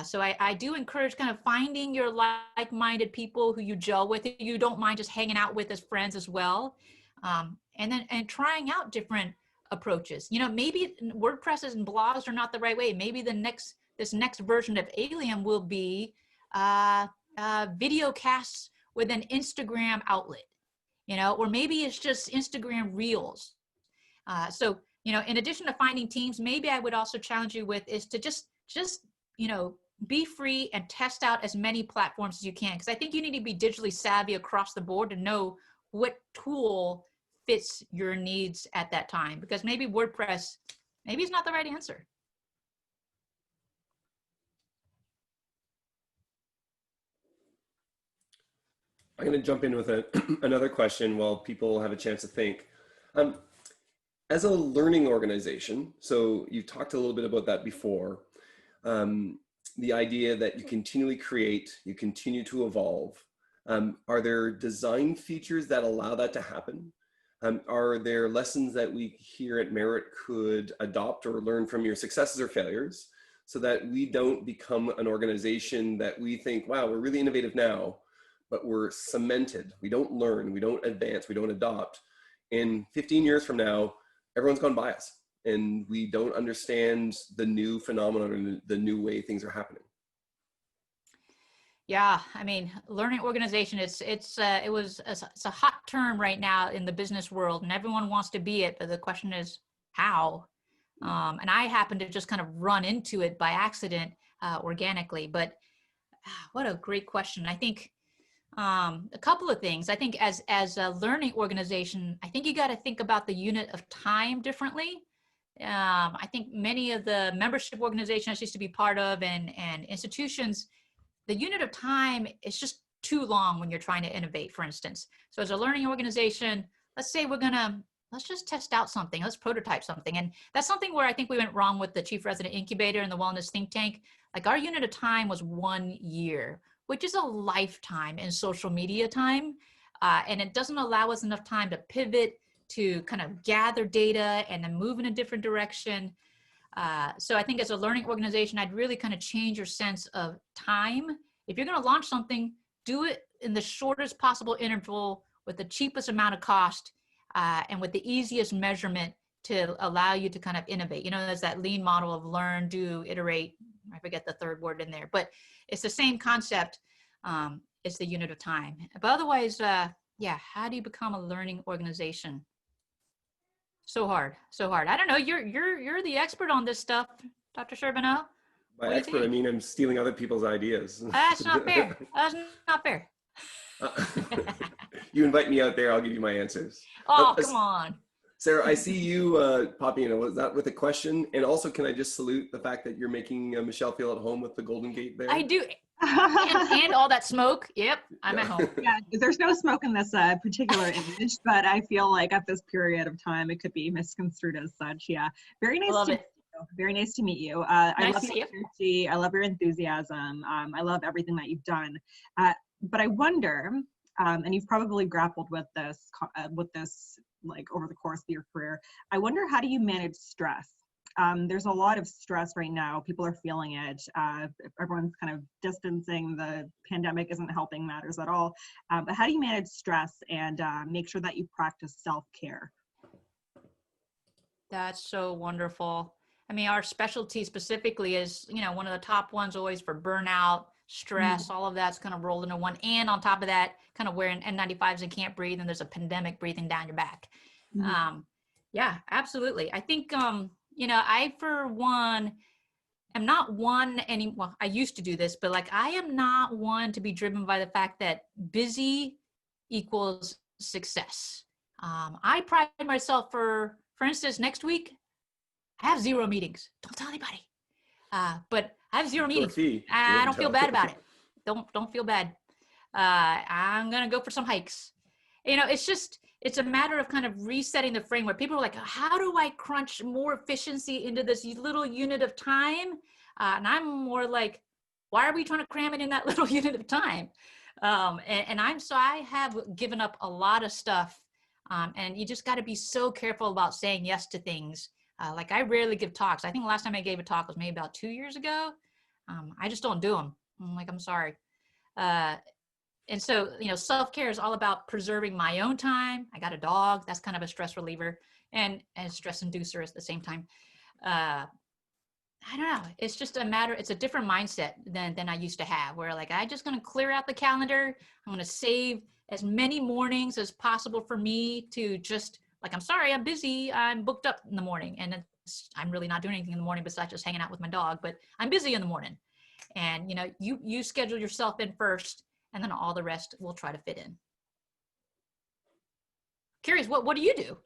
So I do encourage kind of finding your like-minded people who you gel with, who you don't mind just hanging out with as friends as well. And trying out different approaches. You know, maybe WordPresses and blogs are not the right way. Maybe this next version of ALiEM will be video casts with an Instagram outlet, you know, or maybe it's just Instagram Reels. So, you know, in addition to finding teams, maybe I would also challenge you with is to just, you know, be free and test out as many platforms as you can. Because I think you need to be digitally savvy across the board to know what tool fits your needs at that time. Because maybe WordPress, maybe it's not the right answer. I'm going to jump in with another question while people have a chance to think. As a learning organization, so you talked a little bit about that before, the idea that you continually create, you continue to evolve. Are there design features that allow that to happen? Are there lessons that we here at Merit could adopt or learn from your successes or failures so that we don't become an organization that we think, wow, we're really innovative now, but we're cemented. We don't learn, we don't advance, we don't adopt. In 15 years from now, everyone's gone by us and we don't understand the new phenomenon and the new way things are happening. Yeah, I mean, learning organization, it's a hot term right now in the business world, and everyone wants to be it, but the question is how? And I happen to just kind of run into it by accident, organically, but what a great question. I think a couple of things. I think as a learning organization, I think you got to think about the unit of time differently. I think many of the membership organizations I used to be part of and institutions, the unit of time is just too long when you're trying to innovate, for instance. So as a learning organization, let's say let's just test out something, let's prototype something. And that's something where I think we went wrong with the Chief Resident Incubator and the Wellness Think Tank. Like our unit of time was 1 year, which is a lifetime in social media time. And it doesn't allow us enough time to pivot, to kind of gather data and then move in a different direction. So I think as a learning organization, I'd really kind of change your sense of time. If you're going to launch something, do it in the shortest possible interval with the cheapest amount of cost and with the easiest measurement to allow you to kind of innovate. You know, there's that lean model of learn, do, iterate. I forget the third word in there, but it's the same concept. It's the unit of time. But otherwise, Yeah, how do you become a learning organization? So hard, so hard. I don't know. You're the expert on this stuff, Dr. Charbonneau. By What do you expert, I think? mean I'm stealing other people's ideas. That's not fair. That's not fair. You invite me out there, I'll give you my answers. Oh, come on. Sarah, I see you popping in. Was that with a question? And also, can I just salute the fact that you're making Michelle feel at home with the Golden Gate there? I do. And all that smoke. Yep, I'm at home. Yeah, there's no smoke in this particular image, but I feel like at this period of time, it could be misconstrued as such. Yeah, very nice Love to it. meet you. Very nice to meet you. Nice I to love see your you. energy. I love your enthusiasm. I love everything that you've done. But I wonder, and you've probably grappled with this like over the course of your career. I wonder, how do you manage stress? There's a lot of stress right now. People are feeling it. Everyone's kind of distancing. The pandemic isn't helping matters at all. But how do you manage stress and make sure that you practice self-care? That's so wonderful. I mean, our specialty specifically is, you know, one of the top ones always for burnout, stress, all of that's kind of rolled into one. And on top of that, kind of wearing N95s and can't breathe, and there's a pandemic breathing down your back. Yeah, absolutely. I think, you know, I, for one, am not one well, I used to do this, but like, I am not one to be driven by the fact that busy equals success. I pride myself for instance, next week, I have 0 meetings. Don't tell anybody. But I have 0 meetings. I don't feel bad about it. Don't feel bad. I'm gonna go for some hikes. You know, it's a matter of kind of resetting the framework. People are like, how do I crunch more efficiency into this little unit of time? And I'm more like, why are we trying to cram it in that little unit of time? I have given up a lot of stuff. And you just got to be so careful about saying yes to things. Like, I rarely give talks. I think the last time I gave a talk was maybe about 2 years ago. I just don't do them. I'm like, I'm sorry. And so, you know, self-care is all about preserving my own time. I got a dog. That's kind of a stress reliever and a stress inducer at the same time. I don't know. It's just a matter, it's a different mindset than I used to have, where like, I'm just going to clear out the calendar. I'm going to save as many mornings as possible for me to just like, I'm sorry, I'm busy. I'm booked up in the morning, and I'm really not doing anything in the morning besides just hanging out with my dog, but I'm busy in the morning. And, you know, you schedule yourself in first, and then all the rest will try to fit in. Curious, what do you do?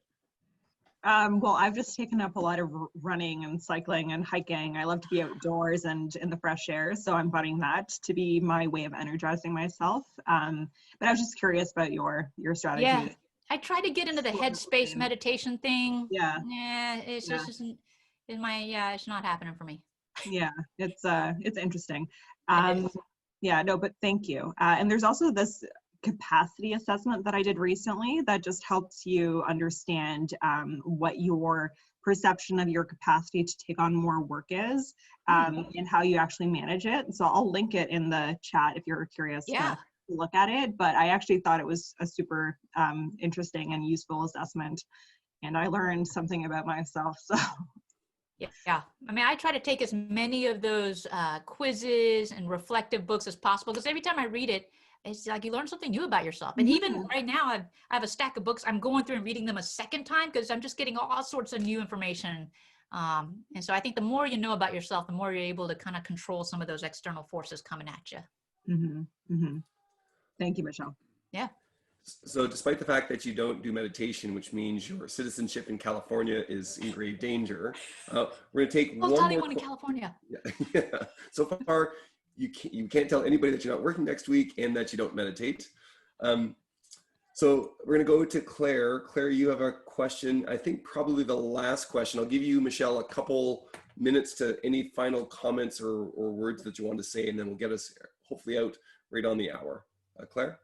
Well, I've just taken up a lot of running and cycling and hiking. I love to be outdoors and in the fresh air, so I'm finding that to be my way of energizing myself. But I was just curious about your strategy. Yeah, I try to get into the headspace meditation thing. Yeah. Yeah, it's just isn't in my, it's not happening for me. Yeah, it's interesting. Yeah, no, but thank you. And there's also this capacity assessment that I did recently that just helps you understand what your perception of your capacity to take on more work is, and how you actually manage it. So I'll link it in the chat if you're curious to look at it. But I actually thought it was a super interesting and useful assessment, and I learned something about myself. So. Yeah. I mean, I try to take as many of those quizzes and reflective books as possible, because every time I read it, it's like you learn something new about yourself. And even right now, I have a stack of books. I'm going through and reading them a second time because I'm just getting all sorts of new information. And so I think the more you know about yourself, the more you're able to kind of control some of those external forces coming at you. Thank you, Michelle. Yeah. So despite the fact that you don't do meditation, which means your citizenship in California is in grave danger, we're going to take one more. Anyone in California. Yeah. So far, you can't tell anybody that you're not working next week and that you don't meditate. So we're going to go to Claire. Claire, you have a question. I think probably the last question. I'll give you, Michelle, a couple minutes to any final comments or words that you want to say, and then we'll get us hopefully out right on the hour. Claire?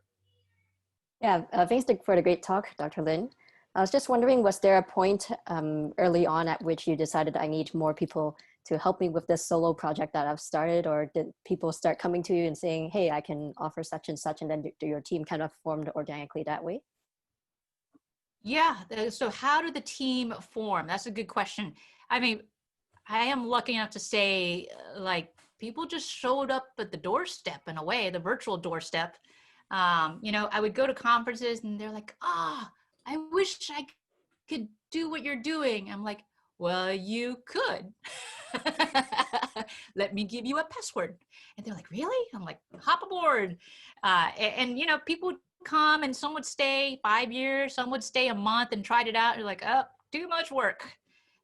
Yeah, thanks for the great talk, Dr. Lin. I was just wondering, was there a point early on at which you decided I need more people to help me with this solo project that I've started, or did people start coming to you and saying, hey, I can offer such and such, and then do your team kind of formed organically that way? Yeah, so how did the team form? That's a good question. I mean, I am lucky enough to say, like, people just showed up at the doorstep in a way, the virtual doorstep. You know, I would go to conferences and they're like, ah, I wish I could do what you're doing. I'm like, well, you could. Let me give you a password. And they're like, really? I'm like, hop aboard. You know, people would come and some would stay 5 years, some would stay a month and tried it out. You're like, oh, too much work.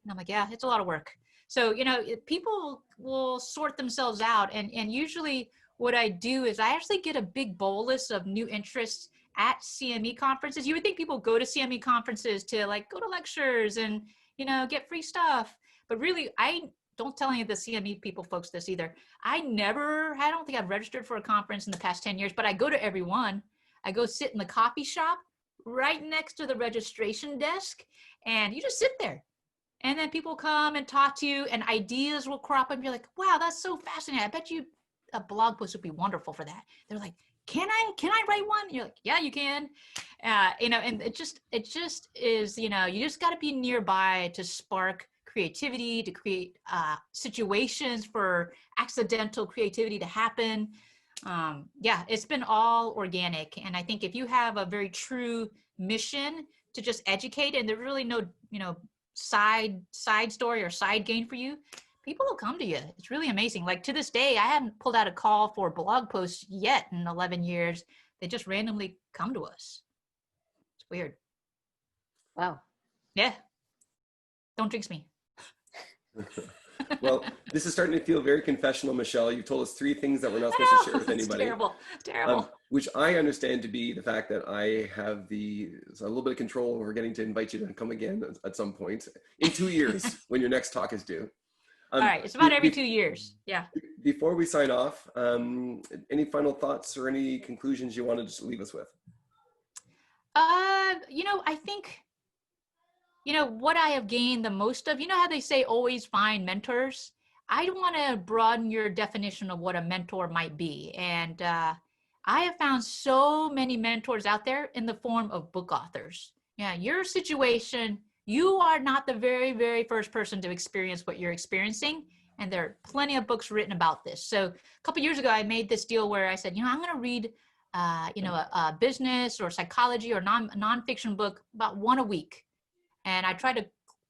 And I'm like, yeah, it's a lot of work. So, you know, people will sort themselves out. And usually what I do is I actually get a big bolus of new interests at CME conferences. You would think people go to CME conferences to like go to lectures and, you know, get free stuff. But really, I don't tell any of the CME people folks this either. I don't think I've registered for a conference in the past 10 years, but I go to every one. I go sit in the coffee shop right next to the registration desk, and you just sit there. And then people come and talk to you and ideas will crop up and you're like, wow, that's so fascinating. I bet you a blog post would be wonderful for that. They're like, can I write one? And you're like, yeah, you can. You know, and it just is, you know, you just got to be nearby to spark creativity, to create situations for accidental creativity to happen. Yeah, it's been all organic. And I think if you have a very true mission to just educate and there's really no, you know, side story or side gain for you, people will come to you. It's really amazing. Like to this day, I haven't pulled out a call for blog posts yet in 11 years. They just randomly come to us. It's weird. Wow. Yeah. Don't jinx me. Well, this is starting to feel very confessional, Michelle. You've told us 3 things that we're not supposed to share with anybody. It's terrible. Which I understand to be the fact that I have a little bit of control over getting to invite you to come again at some point in 2 years when your next talk is due. All right, it's about every 2 years. Yeah. Before we sign off, any final thoughts or any conclusions you wanted to leave us with? You know, I think, you know, what I have gained the most of, you know how they say always find mentors? I want to broaden your definition of what a mentor might be. And I have found so many mentors out there in the form of book authors. Yeah, your situation, you are not the very, very first person to experience what you're experiencing. And there are plenty of books written about this. So a couple of years ago, I made this deal where I said, you know, I'm going to read, you know, a business or psychology or nonfiction book about one a week. And I tried to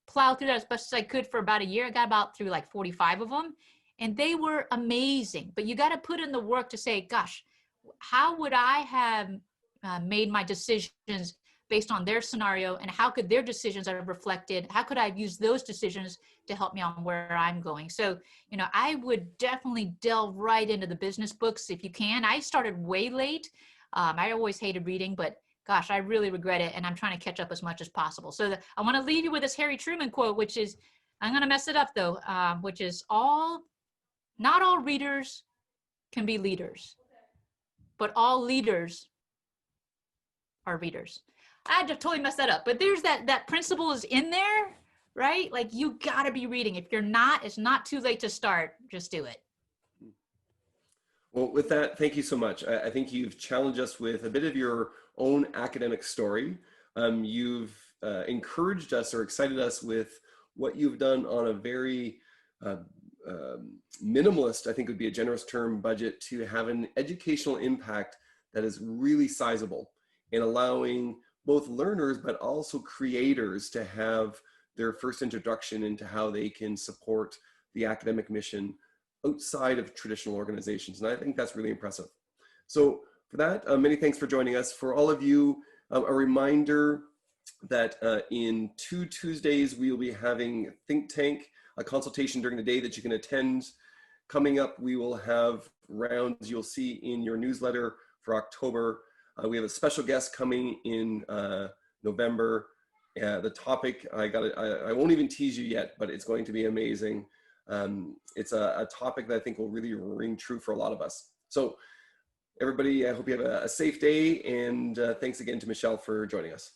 plow through that as best as I could for about a year. I got about through like 45 of them. And they were amazing. But you got to put in the work to say, gosh, how would I have made my decisions based on their scenario? And how could their decisions have reflected? How could I have used those decisions to help me on where I'm going? So, you know, I would definitely delve right into the business books if you can. I started way late. I always hated reading, but gosh, I really regret it. And I'm trying to catch up as much as possible. So I want to leave you with this Harry Truman quote, which is, I'm going to mess it up though, which is not all readers can be leaders, but all leaders are readers. I just totally messed that up, but there's that principle is in there, right? Like you gotta be reading. If you're not, it's not too late to start. Just do it. Well, with that, thank you so much. I think you've challenged us with a bit of your own academic story. You've encouraged us or excited us with what you've done on a very minimalist, I think would be a generous term, budget to have an educational impact that is really sizable in allowing both learners but also creators to have their first introduction into how they can support the academic mission outside of traditional organizations. And I think that's really impressive. So for that, many thanks for joining us. For all of you, a reminder that in 2 Tuesdays, we will be having Think Tank, a consultation during the day that you can attend. Coming up, we will have rounds you'll see in your newsletter for October. We have a special guest coming in November. The topic, I won't even tease you yet, but it's going to be amazing. It's a topic that I think will really ring true for a lot of us. So everybody, I hope you have a safe day, and thanks again to Michelle for joining us.